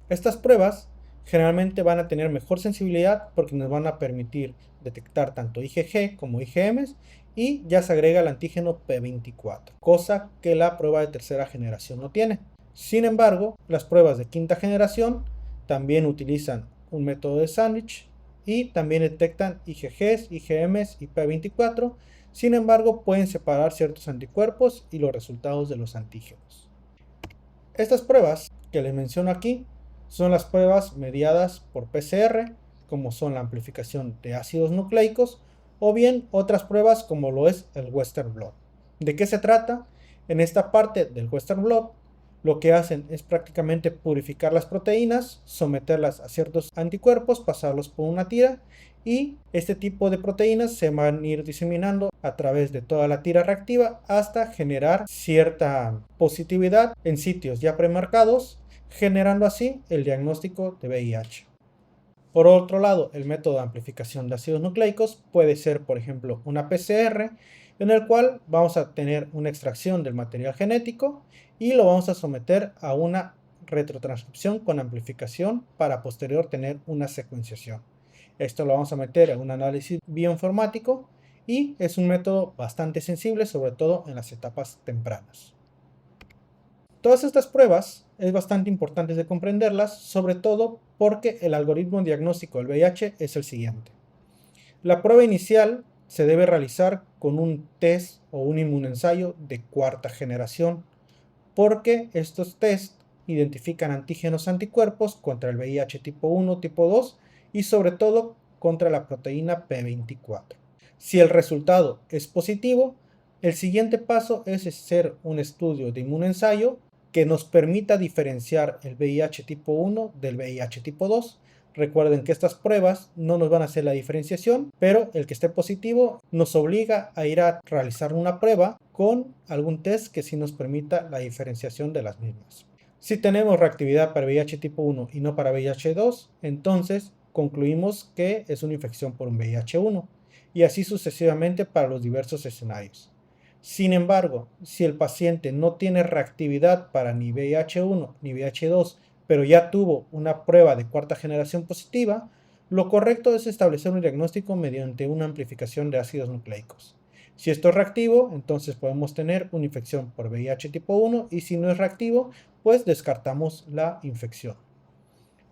Estas pruebas generalmente van a tener mejor sensibilidad porque nos van a permitir detectar tanto IgG como IgMs y ya se agrega el antígeno P24, cosa que la prueba de tercera generación no tiene. Sin embargo, las pruebas de quinta generación también utilizan un método de sándwich y también detectan IgGs, IgMs y P24. Sin embargo, pueden separar ciertos anticuerpos y los resultados de los antígenos. Estas pruebas que les menciono aquí son las pruebas mediadas por PCR, como son la amplificación de ácidos nucleicos, o bien otras pruebas como lo es el Western Blot. ¿De qué se trata? En esta parte del Western Blot, lo que hacen es prácticamente purificar las proteínas, someterlas a ciertos anticuerpos, pasarlos por una tira, y este tipo de proteínas se van a ir diseminando a través de toda la tira reactiva hasta generar cierta positividad en sitios ya premarcados, generando así el diagnóstico de VIH. Por otro lado, el método de amplificación de ácidos nucleicos puede ser, por ejemplo, una PCR, en el cual vamos a tener una extracción del material genético y lo vamos a someter a una retrotranscripción con amplificación para posterior tener una secuenciación. Esto lo vamos a meter a un análisis bioinformático y es un método bastante sensible, sobre todo en las etapas tempranas. Todas estas pruebas es bastante importante de comprenderlas, sobre todo porque el algoritmo diagnóstico del VIH es el siguiente. La prueba inicial se debe realizar con un test o un inmunoensayo de cuarta generación, porque estos test identifican antígenos anticuerpos contra el VIH tipo 1, tipo 2 y sobre todo contra la proteína P24. Si el resultado es positivo, el siguiente paso es hacer un estudio de inmunoensayo que nos permita diferenciar el VIH tipo 1 del VIH tipo 2. Recuerden que estas pruebas no nos van a hacer la diferenciación, pero el que esté positivo nos obliga a ir a realizar una prueba con algún test que sí nos permita la diferenciación de las mismas. Si tenemos reactividad para VIH tipo 1 y no para VIH 2, entonces concluimos que es una infección por un VIH 1 y así sucesivamente para los diversos escenarios. Sin embargo, si el paciente no tiene reactividad para ni VIH-1 ni VIH-2, pero ya tuvo una prueba de cuarta generación positiva, lo correcto es establecer un diagnóstico mediante una amplificación de ácidos nucleicos. Si esto es reactivo, entonces podemos tener una infección por VIH tipo 1 y si no es reactivo, pues descartamos la infección.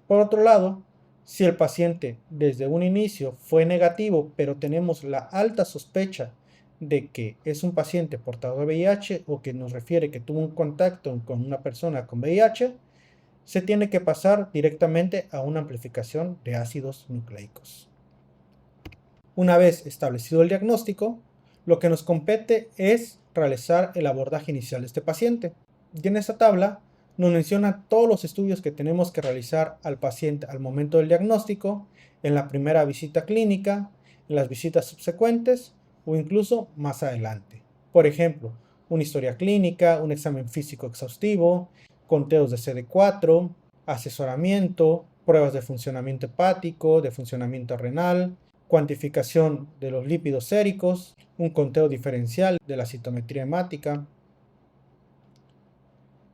Por otro lado, si el paciente desde un inicio fue negativo, pero tenemos la alta sospecha de que es un paciente portador de VIH o que nos refiere que tuvo un contacto con una persona con VIH, se tiene que pasar directamente a una amplificación de ácidos nucleicos. Una vez establecido el diagnóstico, lo que nos compete es realizar el abordaje inicial de este paciente. Y en esta tabla nos menciona todos los estudios que tenemos que realizar al paciente al momento del diagnóstico, en la primera visita clínica, en las visitas subsecuentes o incluso más adelante. Por ejemplo, una historia clínica, un examen físico exhaustivo, conteos de CD4, asesoramiento, pruebas de funcionamiento hepático, de funcionamiento renal, cuantificación de los lípidos séricos, un conteo diferencial de la citometría hemática,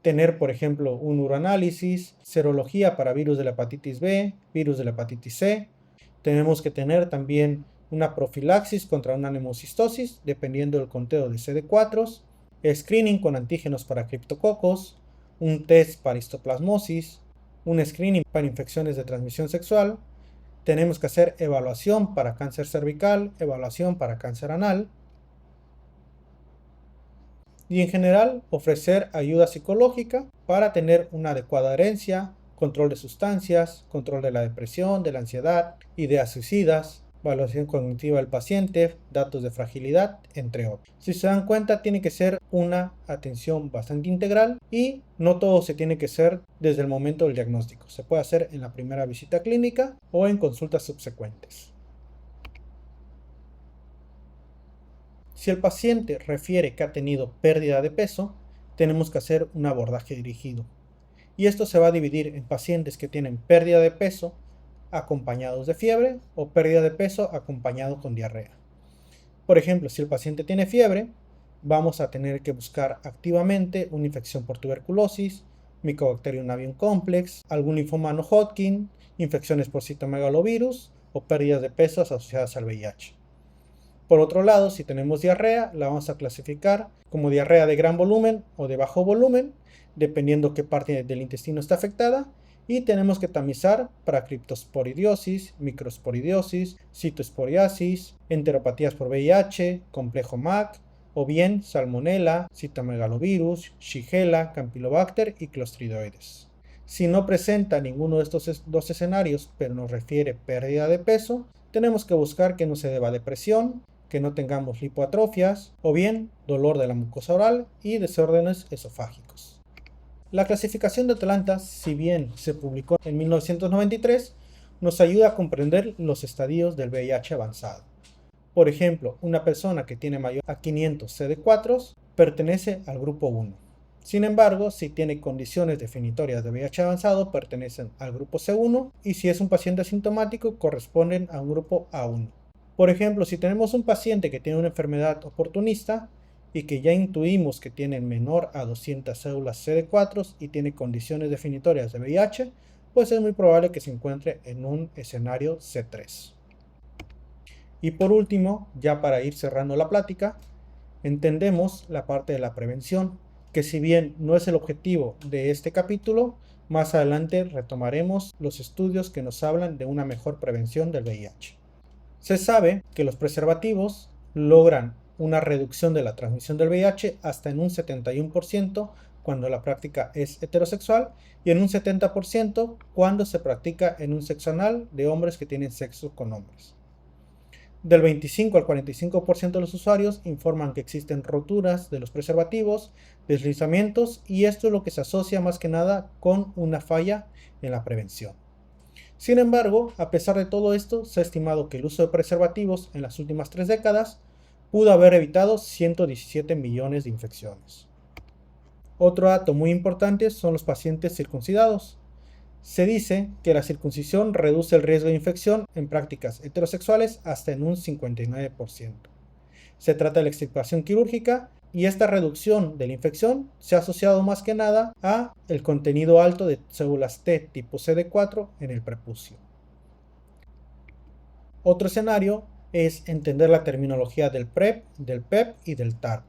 tener, por ejemplo, un uroanálisis, serología para virus de la hepatitis B, virus de la hepatitis C. Tenemos que tener también una profilaxis contra una nemocistosis, dependiendo del conteo de CD4, screening con antígenos para criptococos, un test para histoplasmosis, un screening para infecciones de transmisión sexual. Tenemos que hacer evaluación para cáncer cervical, evaluación para cáncer anal, y en general ofrecer ayuda psicológica para tener una adecuada herencia, control de sustancias, control de la depresión, de la ansiedad, ideas suicidas, evaluación cognitiva del paciente, datos de fragilidad, entre otros. Si se dan cuenta, tiene que ser una atención bastante integral y no todo se tiene que hacer desde el momento del diagnóstico. Se puede hacer en la primera visita clínica o en consultas subsecuentes. Si el paciente refiere que ha tenido pérdida de peso, tenemos que hacer un abordaje dirigido. Y esto se va a dividir en pacientes que tienen pérdida de peso acompañados de fiebre o pérdida de peso acompañado con diarrea. Por ejemplo, si el paciente tiene fiebre, vamos a tener que buscar activamente una infección por tuberculosis, Mycobacterium avium complex, algún linfoma no Hodgkin, infecciones por citomegalovirus o pérdidas de peso asociadas al VIH. Por otro lado, si tenemos diarrea, la vamos a clasificar como diarrea de gran volumen o de bajo volumen, dependiendo qué parte del intestino está afectada, y tenemos que tamizar para criptosporidiosis, microsporidiosis, citoesporiasis, enteropatías por VIH, complejo MAC, o bien salmonella, citomegalovirus, shigella, campylobacter y clostridoides. Si no presenta ninguno de estos dos escenarios, pero nos refiere pérdida de peso, tenemos que buscar que no se deba a depresión, que no tengamos lipoatrofias o bien dolor de la mucosa oral y desórdenes esofágicos. La clasificación de Atlanta, si bien se publicó en 1993, nos ayuda a comprender los estadios del VIH avanzado. Por ejemplo, una persona que tiene mayor a 500 CD4 pertenece al grupo 1. Sin embargo, si tiene condiciones definitorias de VIH avanzado, pertenecen al grupo C1 y si es un paciente asintomático, corresponden a un grupo A1. Por ejemplo, si tenemos un paciente que tiene una enfermedad oportunista y que ya intuimos que tiene menor a 200 células CD4 y tiene condiciones definitorias de VIH, pues es muy probable que se encuentre en un escenario C3. Y por último, ya para ir cerrando la plática, entendemos la parte de la prevención, que si bien no es el objetivo de este capítulo, más adelante retomaremos los estudios que nos hablan de una mejor prevención del VIH. Se sabe que los preservativos logran una reducción de la transmisión del VIH hasta en un 71% cuando la práctica es heterosexual y en un 70% cuando se practica en un sexo anal de hombres que tienen sexo con hombres. Del 25 al 45% de los usuarios informan que existen roturas de los preservativos, deslizamientos y esto es lo que se asocia más que nada con una falla en la prevención. Sin embargo, a pesar de todo esto, se ha estimado que el uso de preservativos en las últimas 3 décadas pudo haber evitado 117 millones de infecciones. Otro dato muy importante son los pacientes circuncidados. Se dice que la circuncisión reduce el riesgo de infección en prácticas heterosexuales hasta en un 59%. Se trata de la extirpación quirúrgica y esta reducción de la infección se ha asociado más que nada a el contenido alto de células T tipo CD4 en el prepucio. Otro escenario es entender la terminología del PrEP, del PEP y del TAR.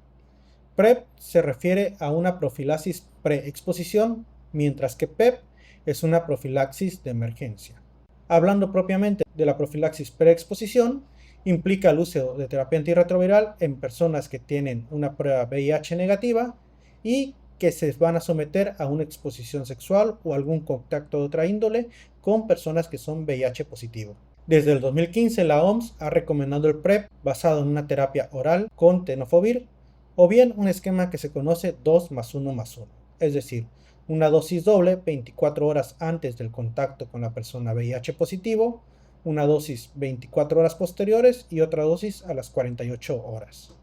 PrEP se refiere a una profilaxis preexposición, mientras que PEP es una profilaxis de emergencia. Hablando propiamente de la profilaxis preexposición, implica el uso de terapia antirretroviral en personas que tienen una prueba VIH negativa y que se van a someter a una exposición sexual o algún contacto de otra índole con personas que son VIH positivo. Desde el 2015 la OMS ha recomendado el PrEP basado en una terapia oral con tenofovir o bien un esquema que se conoce 2+1+1, es decir, una dosis doble 24 horas antes del contacto con la persona VIH positivo, una dosis 24 horas posteriores y otra dosis a las 48 horas.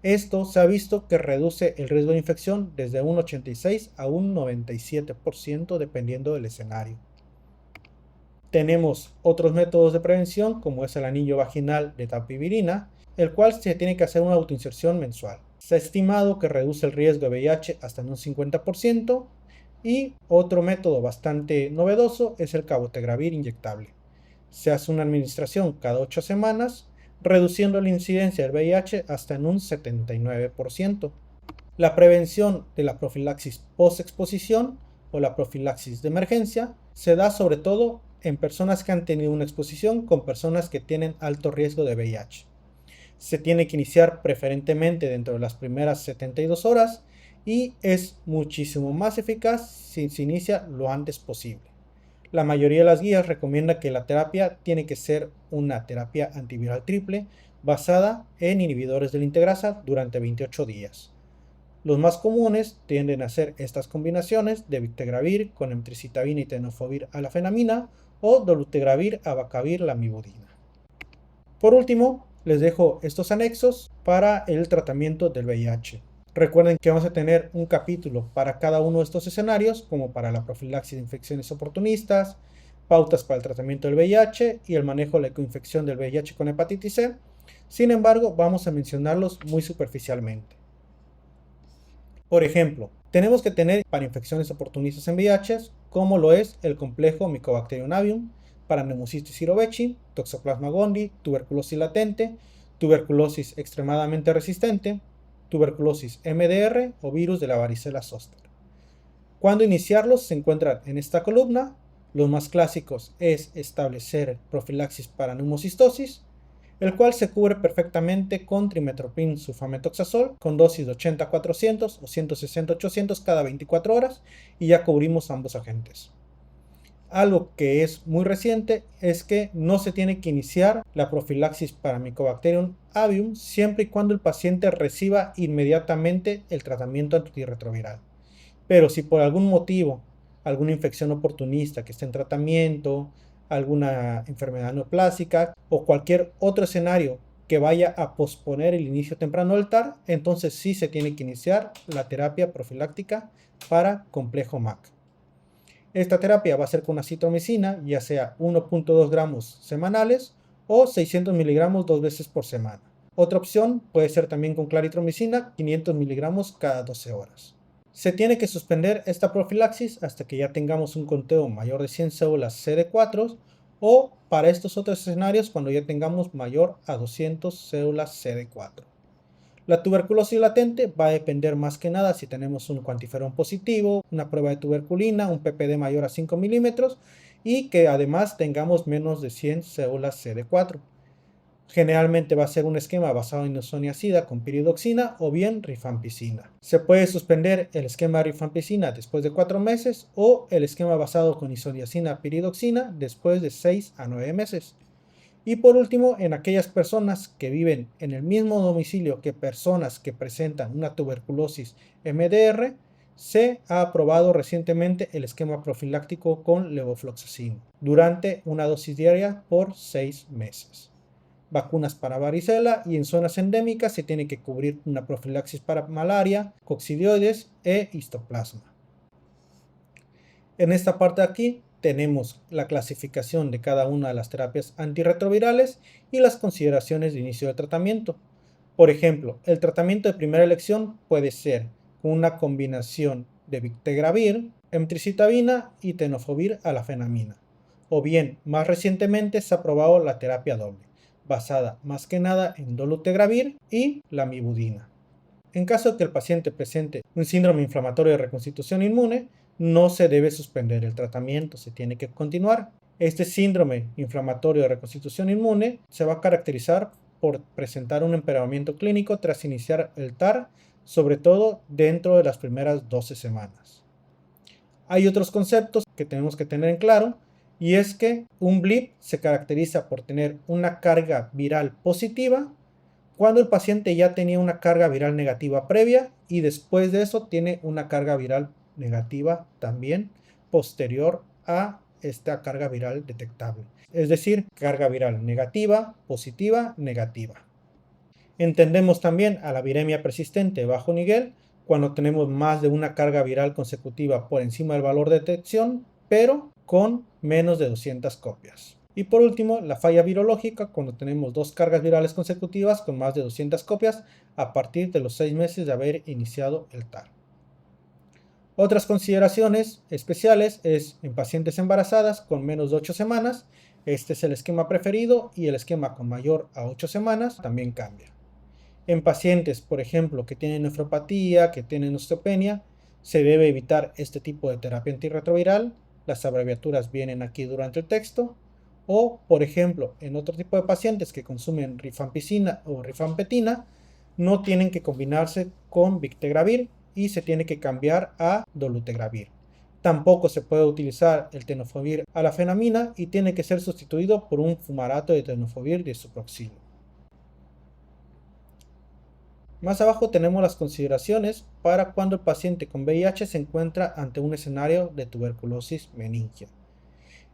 Esto se ha visto que reduce el riesgo de infección desde un 86 a un 97% dependiendo del escenario. Tenemos otros métodos de prevención como es el anillo vaginal de dapivirina, el cual se tiene que hacer una autoinserción mensual. Se ha estimado que reduce el riesgo de VIH hasta en un 50% y otro método bastante novedoso es el cabotegravir inyectable. Se hace una administración cada 8 semanas, reduciendo la incidencia del VIH hasta en un 79%. La prevención de la profilaxis post-exposición o la profilaxis de emergencia se da sobre todo en personas que han tenido una exposición con personas que tienen alto riesgo de VIH. Se tiene que iniciar preferentemente dentro de las primeras 72 horas y es muchísimo más eficaz si se inicia lo antes posible. La mayoría de las guías recomienda que la terapia tiene que ser una terapia antiviral triple basada en inhibidores de la integrasa durante 28 días. Los más comunes tienden a ser estas combinaciones de bictegravir con emtricitabina y tenofovir alafenamina o dolutegravir, abacavir, lamivudina. Por último, les dejo estos anexos para el tratamiento del VIH. Recuerden que vamos a tener un capítulo para cada uno de estos escenarios, como para la profilaxis de infecciones oportunistas, pautas para el tratamiento del VIH y el manejo de la coinfección del VIH con hepatitis C. Sin embargo, vamos a mencionarlos muy superficialmente. Por ejemplo, tenemos que tener para infecciones oportunistas en VIH, como lo es el complejo Mycobacterium avium, para Pneumocystis jirovecii, Toxoplasma gondii, tuberculosis latente, tuberculosis extremadamente resistente, tuberculosis MDR o virus de la varicela zoster. ¿Cuándo iniciarlos? Se encuentran en esta columna. Los más clásicos es establecer profilaxis para neumocistosis, el cual se cubre perfectamente con trimethoprim sulfametoxazol con dosis de 80-400 o 160-800 cada 24 horas y ya cubrimos ambos agentes. Algo que es muy reciente es que no se tiene que iniciar la profilaxis para Mycobacterium avium siempre y cuando el paciente reciba inmediatamente el tratamiento antirretroviral. Pero si por algún motivo, alguna infección oportunista que esté en tratamiento, alguna enfermedad neoplásica o cualquier otro escenario que vaya a posponer el inicio temprano del TAR, entonces sí se tiene que iniciar la terapia profiláctica para complejo MAC. Esta terapia va a ser con acitromicina, ya sea 1.2 gramos semanales o 600 miligramos 2 veces por semana. Otra opción puede ser también con claritromicina, 500 miligramos cada 12 horas. Se tiene que suspender esta profilaxis hasta que ya tengamos un conteo mayor de 100 células CD4 o para estos otros escenarios cuando ya tengamos mayor a 200 células CD4. La tuberculosis latente va a depender más que nada si tenemos un cuantiferón positivo, una prueba de tuberculina, un PPD mayor a 5 milímetros y que además tengamos menos de 100 células CD4. Generalmente va a ser un esquema basado en isoniazida con piridoxina o bien rifampicina. Se puede suspender el esquema de rifampicina después de 4 meses o el esquema basado con isoniazida piridoxina después de 6 a 9 meses. Y por último, en aquellas personas que viven en el mismo domicilio que personas que presentan una tuberculosis MDR, se ha aprobado recientemente el esquema profiláctico con levofloxacin durante una dosis diaria por 6 meses. Vacunas para varicela y en zonas endémicas se tiene que cubrir una profilaxis para malaria, coccidioides e histoplasma. En esta parte de aquí tenemos la clasificación de cada una de las terapias antirretrovirales y las consideraciones de inicio de tratamiento. Por ejemplo, el tratamiento de primera elección puede ser una combinación de bictegravir, emtricitabina y tenofovir alafenamina. O bien, más recientemente se ha probado la terapia doble, basada más que nada en dolutegravir y lamivudina. En caso de que el paciente presente un síndrome inflamatorio de reconstitución inmune, no se debe suspender el tratamiento, se tiene que continuar. Este síndrome inflamatorio de reconstitución inmune se va a caracterizar por presentar un empeoramiento clínico tras iniciar el TAR, sobre todo dentro de las primeras 12 semanas. Hay otros conceptos que tenemos que tener en claro, y es que un BLIP se caracteriza por tener una carga viral positiva cuando el paciente ya tenía una carga viral negativa previa y después de eso tiene una carga viral negativa también posterior a esta carga viral detectable. Es decir, carga viral negativa, positiva, negativa. Entendemos también a la viremia persistente bajo nivel cuando tenemos más de una carga viral consecutiva por encima del valor de detección, pero con menos de 200 copias. Y por último, la falla virológica cuando tenemos dos cargas virales consecutivas con más de 200 copias a partir de los 6 meses de haber iniciado el TAR. Otras consideraciones especiales es en pacientes embarazadas con menos de 8 semanas. Este es el esquema preferido y el esquema con mayor a 8 semanas también cambia. En pacientes, por ejemplo, que tienen nefropatía, que tienen osteopenia, se debe evitar este tipo de terapia antirretroviral. Las abreviaturas vienen aquí durante el texto. O, por ejemplo, en otro tipo de pacientes que consumen rifampicina o rifampetina, no tienen que combinarse con bictegravir y se tiene que cambiar a dolutegravir. Tampoco se puede utilizar el tenofovir alafenamina y tiene que ser sustituido por un fumarato de tenofovir disoproxilo. Más abajo tenemos las consideraciones para cuando el paciente con VIH se encuentra ante un escenario de tuberculosis meningia.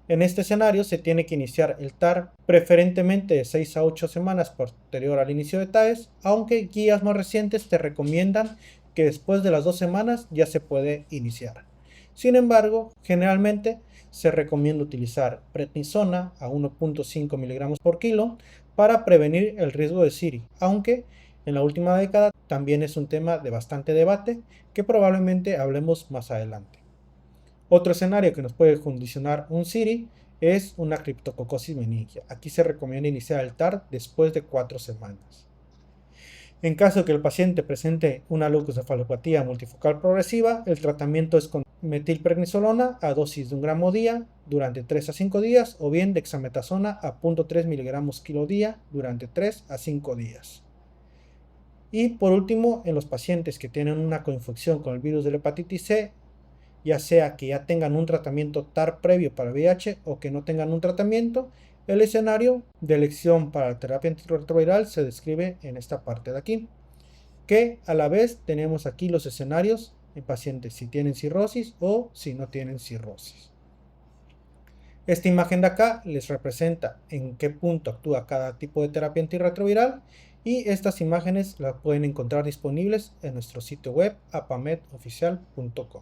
En este escenario se tiene que iniciar el TAR preferentemente de 6 a 8 semanas posterior al inicio de TAES, aunque guías más recientes te recomiendan que después de las 2 semanas ya se puede iniciar. Sin embargo, generalmente se recomienda utilizar prednisona a 1.5 mg por kilo para prevenir el riesgo de SIRI, aunque en la última década también es un tema de bastante debate que probablemente hablemos más adelante. Otro escenario que nos puede condicionar un SIRI es una criptococosis meningia. Aquí se recomienda iniciar el TAR después de 4 semanas. En caso de que el paciente presente una leucocefalopatía multifocal progresiva, el tratamiento es con metilprednisolona a dosis de 1 gramo día durante 3 a 5 días o bien dexametasona a 0.3 miligramos kilo día durante 3 a 5 días. Y por último, en los pacientes que tienen una coinfección con el virus de la hepatitis C, ya sea que ya tengan un tratamiento TAR previo para VIH o que no tengan un tratamiento, el escenario de elección para la terapia antirretroviral se describe en esta parte de aquí, que a la vez tenemos aquí los escenarios en pacientes si tienen cirrosis o si no tienen cirrosis. Esta imagen de acá les representa en qué punto actúa cada tipo de terapia antirretroviral y estas imágenes las pueden encontrar disponibles en nuestro sitio web apamedoficial.com.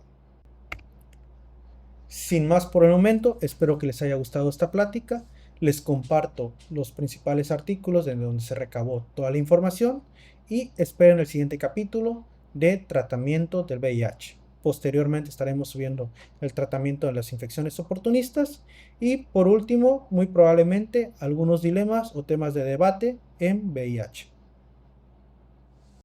Sin más por el momento, espero que les haya gustado esta plática. Les comparto los principales artículos de donde se recabó toda la información y esperen el siguiente capítulo de tratamiento del VIH. Posteriormente estaremos subiendo el tratamiento de las infecciones oportunistas y por último, muy probablemente algunos dilemas o temas de debate en VIH.